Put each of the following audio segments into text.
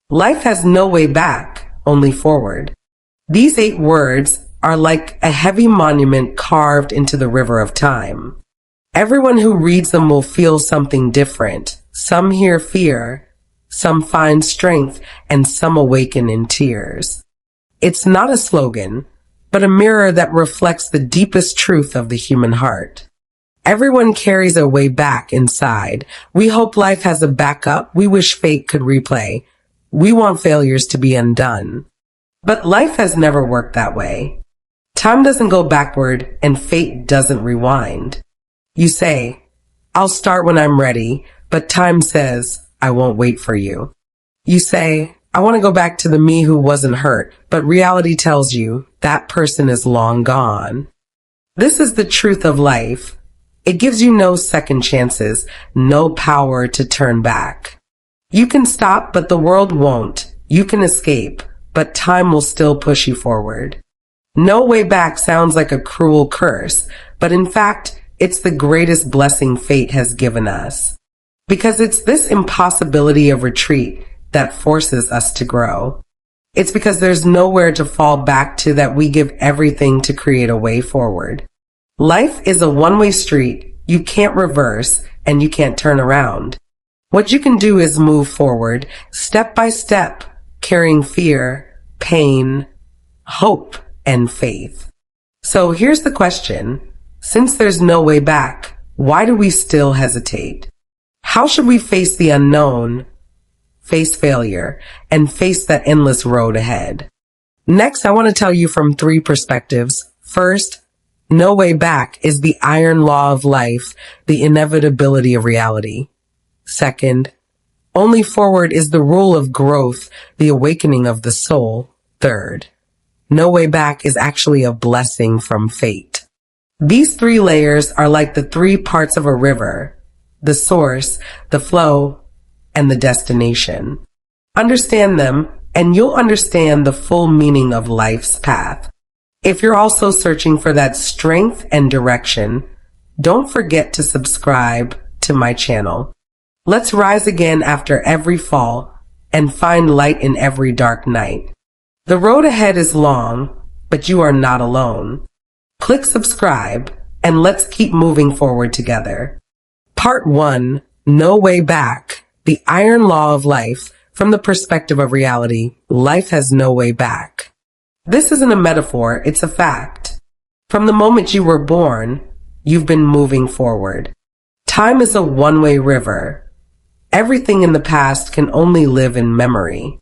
Life has no way back, only forward. These 8 words are like a heavy monument carved into the river of time. Everyone who reads them will feel something different. Some hear fear, some find strength, and some awaken in tears. It's not a slogan, but a mirror that reflects the deepest truth of the human heart. Everyone carries a way back inside. We hope life has a backup. We wish fate could replay. We want failures to be undone. But life has never worked that way. Time doesn't go backward and fate doesn't rewind. You say, I'll start when I'm ready, but time says, I won't wait for you. You say, I want to go back to the me who wasn't hurt, but reality tells you that person is long gone. This is the truth of life. It gives you no second chances, no power to turn back. You can stop, but the world won't. You can escape, but time will still push you forward. No way back sounds like a cruel curse, but in fact, it's the greatest blessing fate has given us. Because it's this impossibility of retreat that forces us to grow. It's because there's nowhere to fall back to that we give everything to create a way forward. Life is a one-way street. You can't reverse and you can't turn around. What you can do is move forward, step by step, carrying fear, pain, hope, and faith. So here's the question. Since there's no way back, why do we still hesitate? How should we face the unknown, face failure, and face that endless road ahead? Next, I want to tell you from 3 perspectives. First, no way back is the iron law of life, the inevitability of reality. Second, only forward is the rule of growth, the awakening of the soul. Third, no way back is actually a blessing from fate. These 3 layers are like the 3 parts of a river, the source, the flow, and the destination. Understand them, and you'll understand the full meaning of life's path. If you're also searching for that strength and direction, don't forget to subscribe to my channel. Let's rise again after every fall and find light in every dark night. The road ahead is long, but you are not alone. Click subscribe and let's keep moving forward together. Part 1, No Way Back, the iron law of life. From the perspective of reality, life has no way back. This isn't a metaphor, it's a fact. From the moment you were born, you've been moving forward. Time is a one-way river. Everything in the past can only live in memory.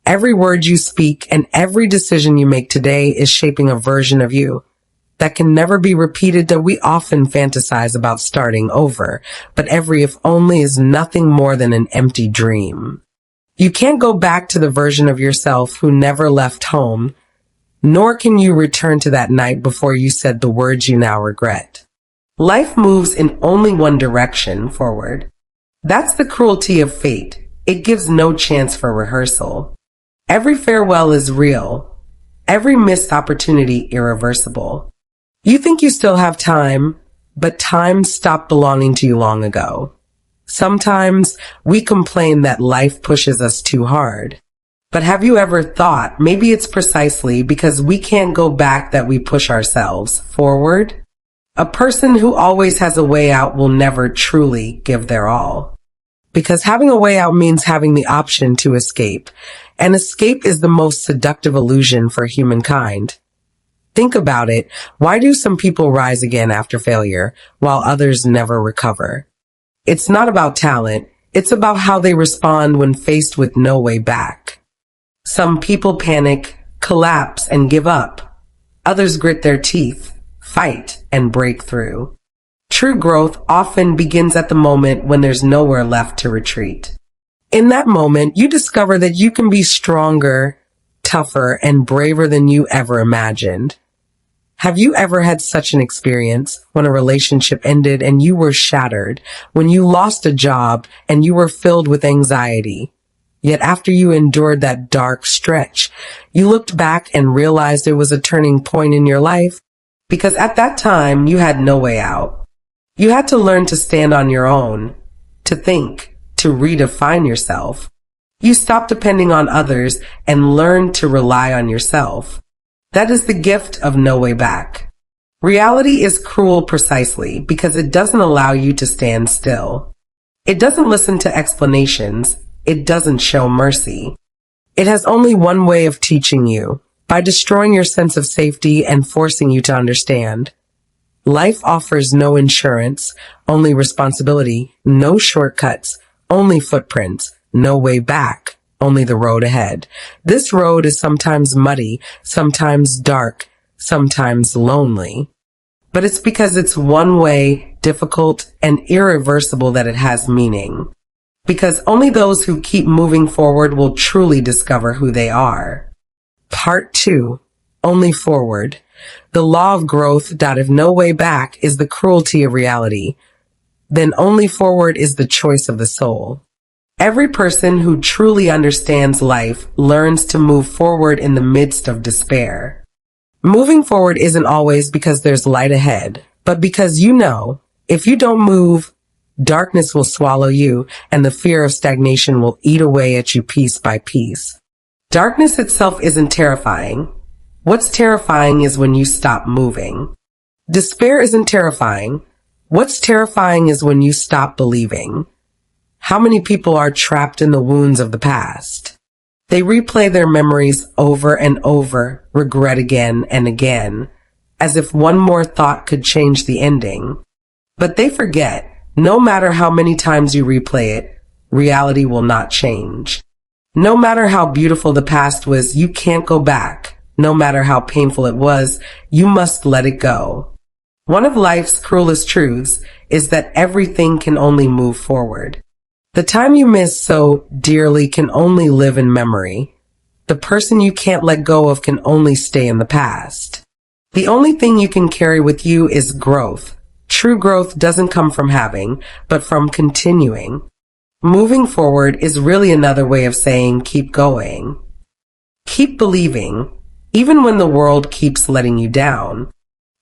Every word you speak and every decision you make today is shaping a version of you that can never be repeated, that we often fantasize about starting over. But every if only is nothing more than an empty dream. You can't go back to the version of yourself who never left home, nor can you return to that night before you said the words you now regret. Life moves in only one direction, forward. That's the cruelty of fate. It gives no chance for rehearsal. Every farewell is real. Every missed opportunity irreversible. You think you still have time, but time stopped belonging to you long ago. Sometimes we complain that life pushes us too hard. But have you ever thought maybe it's precisely because we can't go back that we push ourselves forward? A person who always has a way out will never truly give their all. Because having a way out means having the option to escape. And escape is the most seductive illusion for humankind. Think about it. Why do some people rise again after failure while others never recover? It's not about talent. It's about how they respond when faced with no way back. Some people panic, collapse, and give up. Others grit their teeth, fight, and break through. True growth often begins at the moment when there's nowhere left to retreat. In that moment, you discover that you can be stronger, tougher, and braver than you ever imagined. Have you ever had such an experience when a relationship ended and you were shattered, when you lost a job and you were filled with anxiety? Yet after you endured that dark stretch, you looked back and realized it was a turning point in your life because at that time you had no way out. You had to learn to stand on your own, to think, to redefine yourself. You stop depending on others and learn to rely on yourself. That is the gift of no way back. Reality is cruel precisely because it doesn't allow you to stand still. It doesn't listen to explanations. It doesn't show mercy. It has only one way of teaching you, by destroying your sense of safety and forcing you to understand. Life offers no insurance, only responsibility, no shortcuts, only footprints, no way back, only the road ahead. This road is sometimes muddy, sometimes dark, sometimes lonely. But it's because it's one way, difficult, and irreversible that it has meaning. Because only those who keep moving forward will truly discover who they are. Part 2. Only forward. The law of growth that if no way back is the cruelty of reality, then only forward is the choice of the soul. Every person who truly understands life learns to move forward in the midst of despair. Moving forward isn't always because there's light ahead, but because you know, if you don't move, darkness will swallow you and the fear of stagnation will eat away at you piece by piece. Darkness itself isn't terrifying. What's terrifying is when you stop moving. Despair isn't terrifying. What's terrifying is when you stop believing. How many people are trapped in the wounds of the past? They replay their memories over and over, regret again and again, as if one more thought could change the ending. But they forget, no matter how many times you replay it, reality will not change. No matter how beautiful the past was, you can't go back. No matter how painful it was, you must let it go. One of life's cruelest truths is that everything can only move forward. The time you miss so dearly can only live in memory. The person you can't let go of can only stay in the past. The only thing you can carry with you is growth. True growth doesn't come from having, but from continuing. Moving forward is really another way of saying keep going. Keep believing, even when the world keeps letting you down.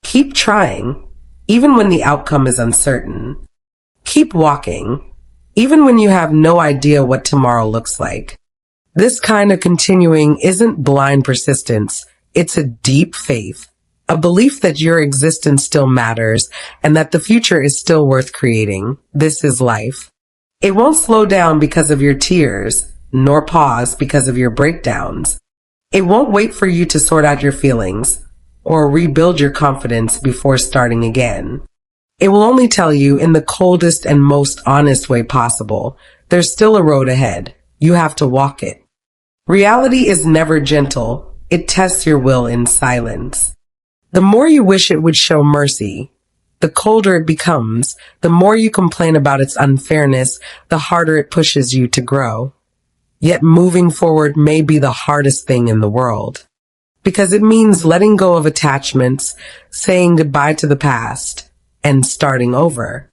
Keep trying, even when the outcome is uncertain. Keep walking, even when you have no idea what tomorrow looks like. This kind of continuing isn't blind persistence. It's a deep faith, a belief that your existence still matters and that the future is still worth creating. This is life. It won't slow down because of your tears, nor pause because of your breakdowns. It won't wait for you to sort out your feelings or rebuild your confidence before starting again. It will only tell you in the coldest and most honest way possible, there's still a road ahead. You have to walk it. Reality is never gentle. It tests your will in silence. The more you wish it would show mercy, the colder it becomes. The more you complain about its unfairness, the harder it pushes you to grow. Yet moving forward may be the hardest thing in the world, because it means letting go of attachments, saying goodbye to the past, and starting over.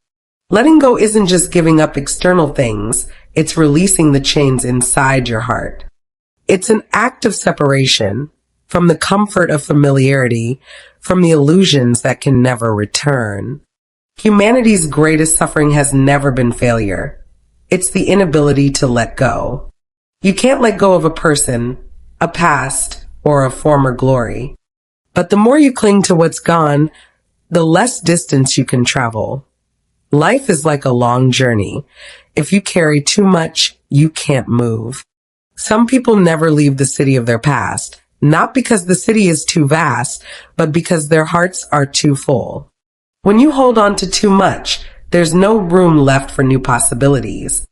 Letting go isn't just giving up external things, it's releasing the chains inside your heart. It's an act of separation from the comfort of familiarity, from the illusions that can never return. Humanity's greatest suffering has never been failure. It's the inability to let go. You can't let go of a person, a past, or a former glory. But the more you cling to what's gone, the less distance you can travel. Life is like a long journey. If you carry too much, you can't move. Some people never leave the city of their past, not because the city is too vast, but because their hearts are too full. When you hold on to too much, there's no room left for new possibilities.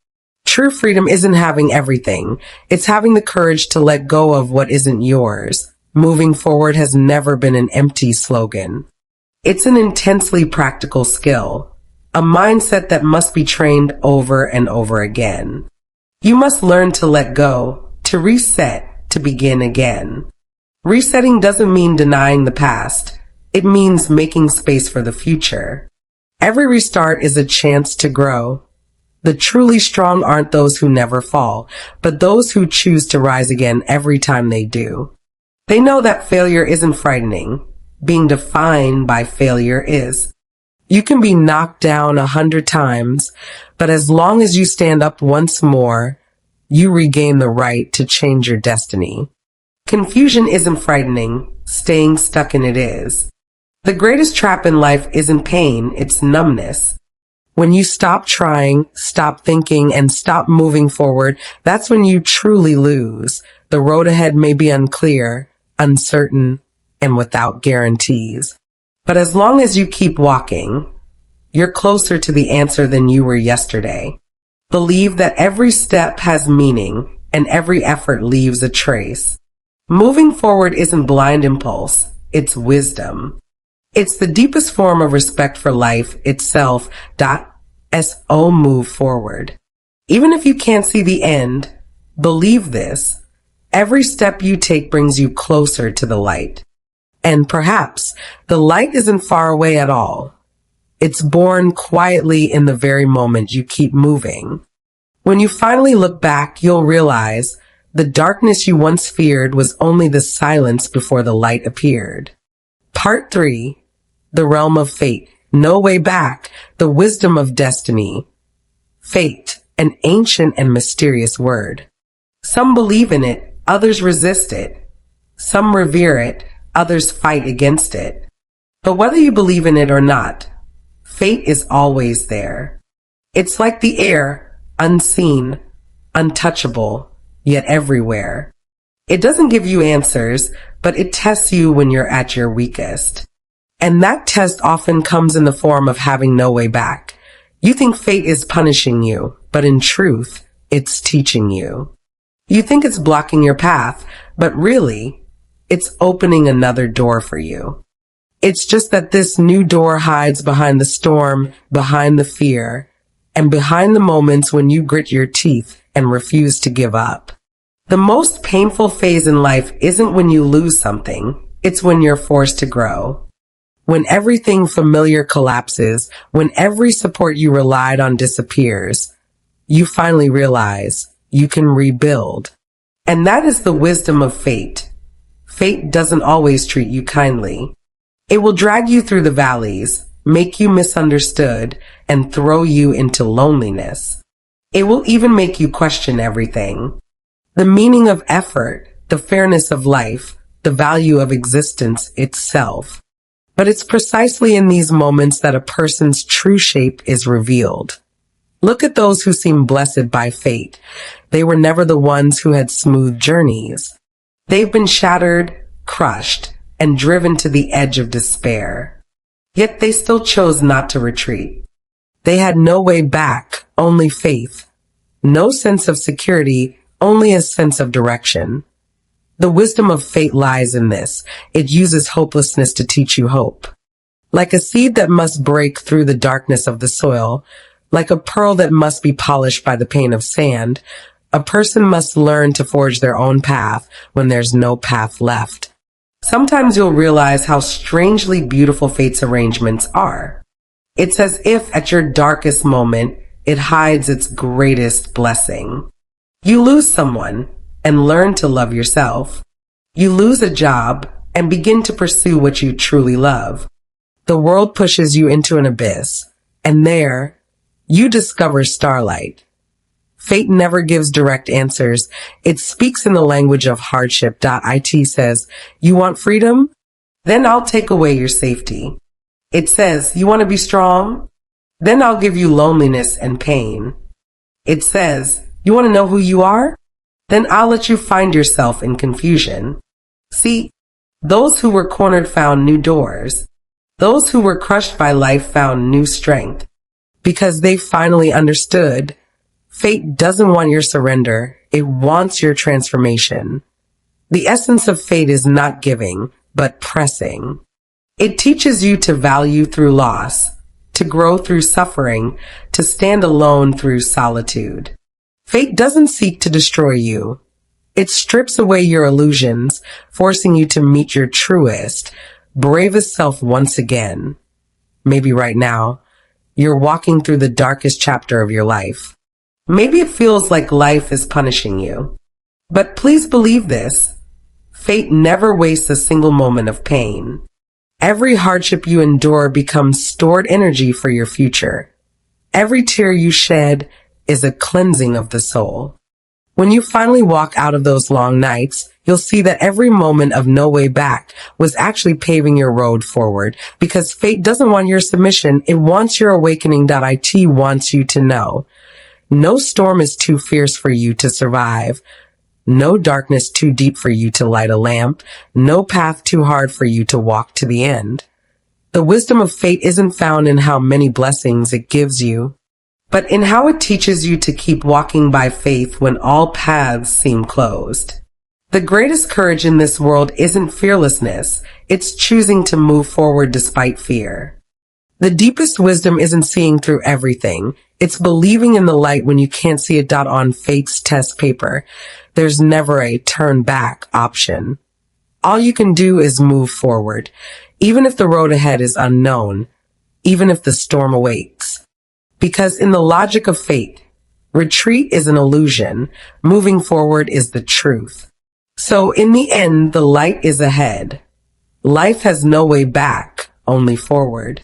True freedom isn't having everything. It's having the courage to let go of what isn't yours. Moving forward has never been an empty slogan. It's an intensely practical skill, a mindset that must be trained over and over again. You must learn to let go, to reset, to begin again. Resetting doesn't mean denying the past. It means making space for the future. Every restart is a chance to grow. The truly strong aren't those who never fall, but those who choose to rise again every time they do. They know that failure isn't frightening. Being defined by failure is. You can be knocked down 100 times, but as long as you stand up once more, you regain the right to change your destiny. Confusion isn't frightening, staying stuck in it is. The greatest trap in life isn't pain, it's numbness. When you stop trying, stop thinking, and stop moving forward, that's when you truly lose. The road ahead may be unclear, uncertain, and without guarantees. But as long as you keep walking, you're closer to the answer than you were yesterday. Believe that every step has meaning and every effort leaves a trace. Moving forward isn't blind impulse, it's wisdom. It's the deepest form of respect for life itself. So move forward. Even if you can't see the end, believe this. Every step you take brings you closer to the light. And perhaps the light isn't far away at all. It's born quietly in the very moment you keep moving. When you finally look back, you'll realize the darkness you once feared was only the silence before the light appeared. Part 3. The realm of fate. No way back. The wisdom of destiny. Fate, an ancient and mysterious word. Some believe in it, others resist it. Some revere it, others fight against it. But whether you believe in it or not, fate is always there. It's like the air, unseen, untouchable, yet everywhere. It doesn't give you answers, but it tests you when you're at your weakest. And that test often comes in the form of having no way back. You think fate is punishing you, but in truth, it's teaching you. You think it's blocking your path, but really, it's opening another door for you. It's just that this new door hides behind the storm, behind the fear, and behind the moments when you grit your teeth and refuse to give up. The most painful phase in life isn't when you lose something, it's when you're forced to grow. When everything familiar collapses, when every support you relied on disappears, you finally realize you can rebuild. And that is the wisdom of fate. Fate doesn't always treat you kindly. It will drag you through the valleys, make you misunderstood, and throw you into loneliness. It will even make you question everything. The meaning of effort, the fairness of life, the value of existence itself. But it's precisely in these moments that a person's true shape is revealed. Look at those who seem blessed by fate. They were never the ones who had smooth journeys. They've been shattered, crushed, and driven to the edge of despair. Yet they still chose not to retreat. They had no way back, only faith. No sense of security, only a sense of direction. The wisdom of fate lies in this. It uses hopelessness to teach you hope. Like a seed that must break through the darkness of the soil, like a pearl that must be polished by the pain of sand, a person must learn to forge their own path when there's no path left. Sometimes you'll realize how strangely beautiful fate's arrangements are. It's as if at your darkest moment, it hides its greatest blessing. You lose someone and learn to love yourself. You lose a job and begin to pursue what you truly love. The world pushes you into an abyss, and there, you discover starlight. Fate never gives direct answers. It speaks in the language of hardship. It says, you want freedom? Then I'll take away your safety. It says, you want to be strong? Then I'll give you loneliness and pain. It says, you want to know who you are? Then I'll let you find yourself in confusion. See, those who were cornered found new doors. Those who were crushed by life found new strength. Because they finally understood, fate doesn't want your surrender, it wants your transformation. The essence of fate is not giving, but pressing. It teaches you to value through loss, to grow through suffering, to stand alone through solitude. Fate doesn't seek to destroy you. It strips away your illusions, forcing you to meet your truest, bravest self once again. Maybe right now, you're walking through the darkest chapter of your life. Maybe it feels like life is punishing you. But please believe this. Fate never wastes a single moment of pain. Every hardship you endure becomes stored energy for your future. Every tear you shed is a cleansing of the soul. When you finally walk out of those long nights, you'll see that every moment of no way back was actually paving your road forward, because fate doesn't want your submission. It wants your awakening. It wants you to know. No storm is too fierce for you to survive. No darkness too deep for you to light a lamp. No path too hard for you to walk to the end. The wisdom of fate isn't found in how many blessings it gives you, but in how it teaches you to keep walking by faith when all paths seem closed. The greatest courage in this world isn't fearlessness. It's choosing to move forward despite fear. The deepest wisdom isn't seeing through everything. It's believing in the light when you can't see it. On fate's test paper, there's never a turn back option. All you can do is move forward, even if the road ahead is unknown, even if the storm awaits. Because in the logic of fate, retreat is an illusion, moving forward is the truth. So in the end, the light is ahead. Life has no way back, only forward.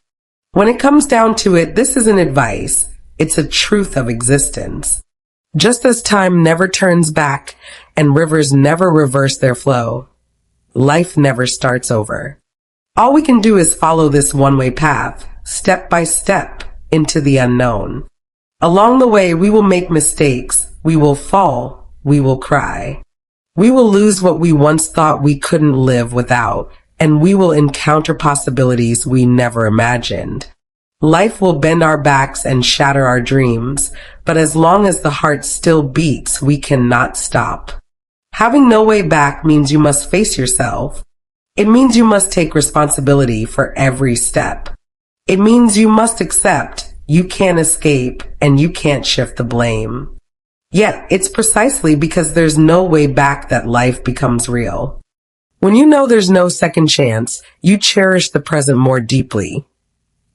When it comes down to it, this isn't advice. It's a truth of existence. Just as time never turns back and rivers never reverse their flow, life never starts over. All we can do is follow this one-way path, step by step, into the unknown. Along the way, we will make mistakes, we will fall, we will cry. We will lose what we once thought we couldn't live without, and we will encounter possibilities we never imagined. Life will bend our backs and shatter our dreams, but as long as the heart still beats, we cannot stop. Having no way back means you must face yourself. It means you must take responsibility for every step. It means you must accept you can't escape and you can't shift the blame. Yet, it's precisely because there's no way back that life becomes real. When you know there's no second chance, you cherish the present more deeply.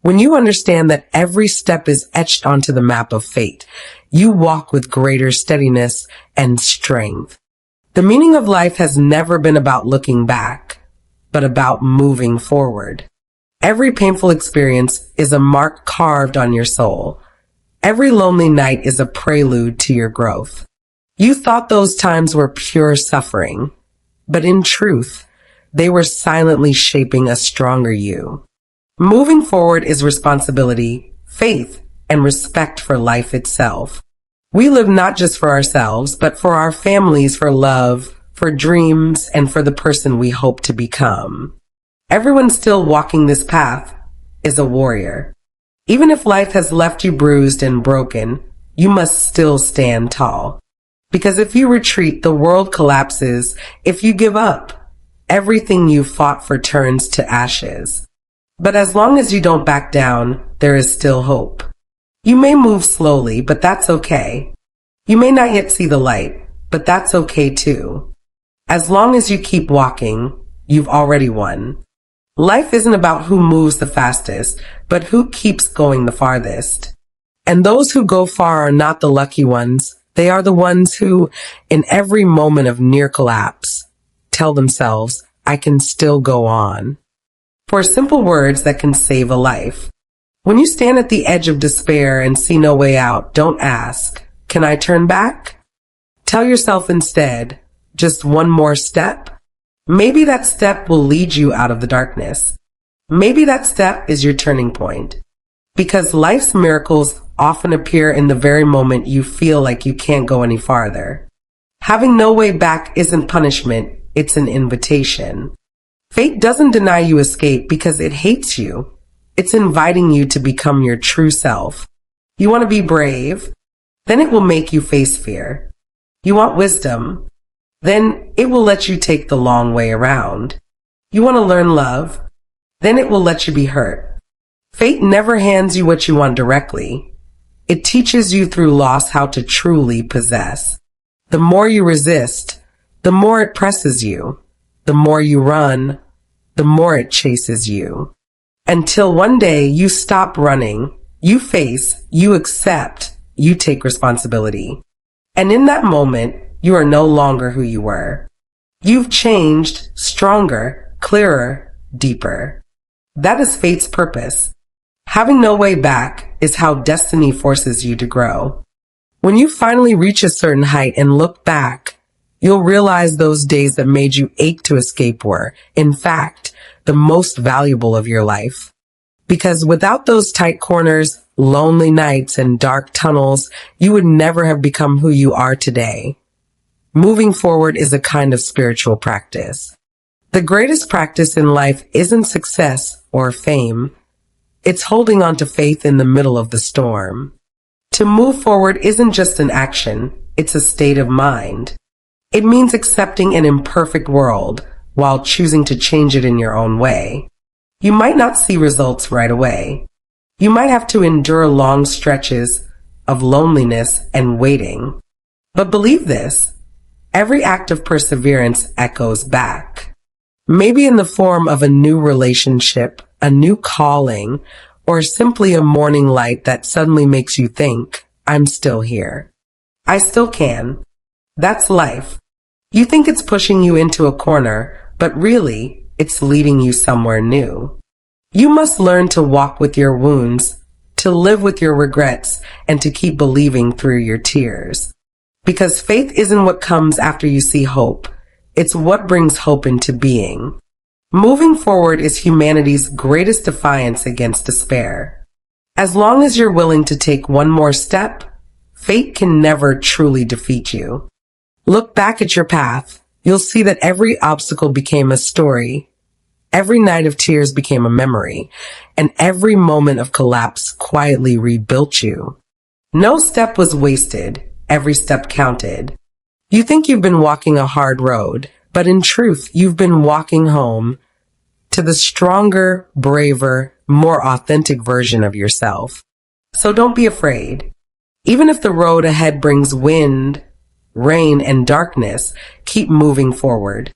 When you understand that every step is etched onto the map of fate, you walk with greater steadiness and strength. The meaning of life has never been about looking back, but about moving forward. Every painful experience is a mark carved on your soul. Every lonely night is a prelude to your growth. You thought those times were pure suffering, but in truth, they were silently shaping a stronger you. Moving forward is responsibility, faith, and respect for life itself. We live not just for ourselves, but for our families, for love, for dreams, and for the person we hope to become. Everyone still walking this path is a warrior. Even if life has left you bruised and broken, you must still stand tall. Because if you retreat, the world collapses. If you give up, everything you fought for turns to ashes. But as long as you don't back down, there is still hope. You may move slowly, but that's okay. You may not yet see the light, but that's okay too. As long as you keep walking, you've already won. Life isn't about who moves the fastest, but who keeps going the farthest. And those who go far are not the lucky ones. They are the ones who, in every moment of near collapse, tell themselves, I can still go on. For simple words that can save a life. When you stand at the edge of despair and see no way out, don't ask, can I turn back? Tell yourself instead, just one more step. Maybe that step will lead you out of the darkness. Maybe that step is your turning point. Because life's miracles often appear in the very moment you feel like you can't go any farther. Having no way back isn't punishment, it's an invitation. Fate doesn't deny you escape because it hates you. It's inviting you to become your true self. You want to be brave? Then it will make you face fear. You want wisdom? Then it will let you take the long way around. You want to learn love? Then it will let you be hurt. Fate never hands you what you want directly. It teaches you through loss how to truly possess. The more you resist, the more it presses you. The more you run, the more it chases you. Until one day you stop running, you face, you accept, you take responsibility. And in that moment, you are no longer who you were. You've changed, stronger, clearer, deeper. That is fate's purpose. Having no way back is how destiny forces you to grow. When you finally reach a certain height and look back, you'll realize those days that made you ache to escape were, in fact, the most valuable of your life. Because without those tight corners, lonely nights, and dark tunnels, you would never have become who you are today. Moving forward is a kind of spiritual practice. The greatest practice in life isn't success or fame. It's holding on to faith in the middle of the storm. To move forward isn't just an action, it's a state of mind. It means accepting an imperfect world while choosing to change it in your own way. You might not see results right away. You might have to endure long stretches of loneliness and waiting. But believe this, every act of perseverance echoes back. Maybe in the form of a new relationship, a new calling, or simply a morning light that suddenly makes you think, I'm still here. I still can. That's life. You think it's pushing you into a corner, but really, it's leading you somewhere new. You must learn to walk with your wounds, to live with your regrets, and to keep believing through your tears. Because faith isn't what comes after you see hope. It's what brings hope into being. Moving forward is humanity's greatest defiance against despair. As long as you're willing to take one more step, fate can never truly defeat you. Look back at your path. You'll see that every obstacle became a story. Every night of tears became a memory, and every moment of collapse quietly rebuilt you. No step was wasted. Every step counted. You think you've been walking a hard road, but in truth, you've been walking home to the stronger, braver, more authentic version of yourself. So don't be afraid. Even if the road ahead brings wind, rain, and darkness, keep moving forward.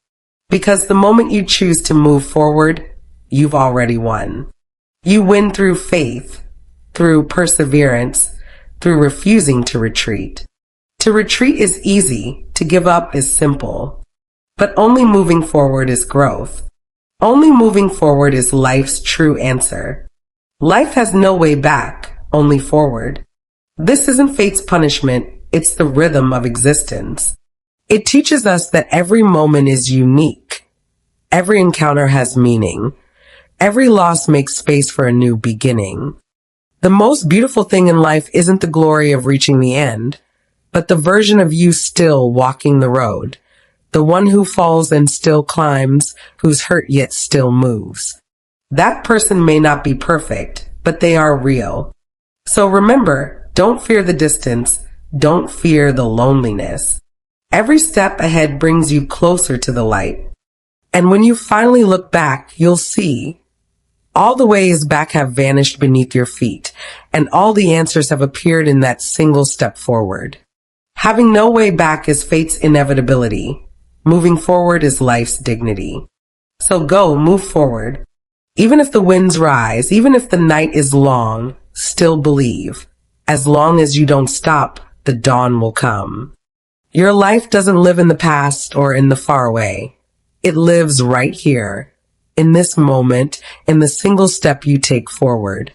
Because the moment you choose to move forward, you've already won. You win through faith, through perseverance, through refusing to retreat. To retreat is easy, to give up is simple. But only moving forward is growth. Only moving forward is life's true answer. Life has no way back, only forward. This isn't fate's punishment, it's the rhythm of existence. It teaches us that every moment is unique. Every encounter has meaning. Every loss makes space for a new beginning. The most beautiful thing in life isn't the glory of reaching the end, but the version of you still walking the road. The one who falls and still climbs, who's hurt yet still moves. That person may not be perfect, but they are real. So remember, don't fear the distance. Don't fear the loneliness. Every step ahead brings you closer to the light. And when you finally look back, you'll see all the ways back have vanished beneath your feet, and all the answers have appeared in that single step forward. Having no way back is fate's inevitability. Moving forward is life's dignity. So go, move forward. Even if the winds rise, even if the night is long, still believe. As long as you don't stop, the dawn will come. Your life doesn't live in the past or in the far away. It lives right here, in this moment, in the single step you take forward.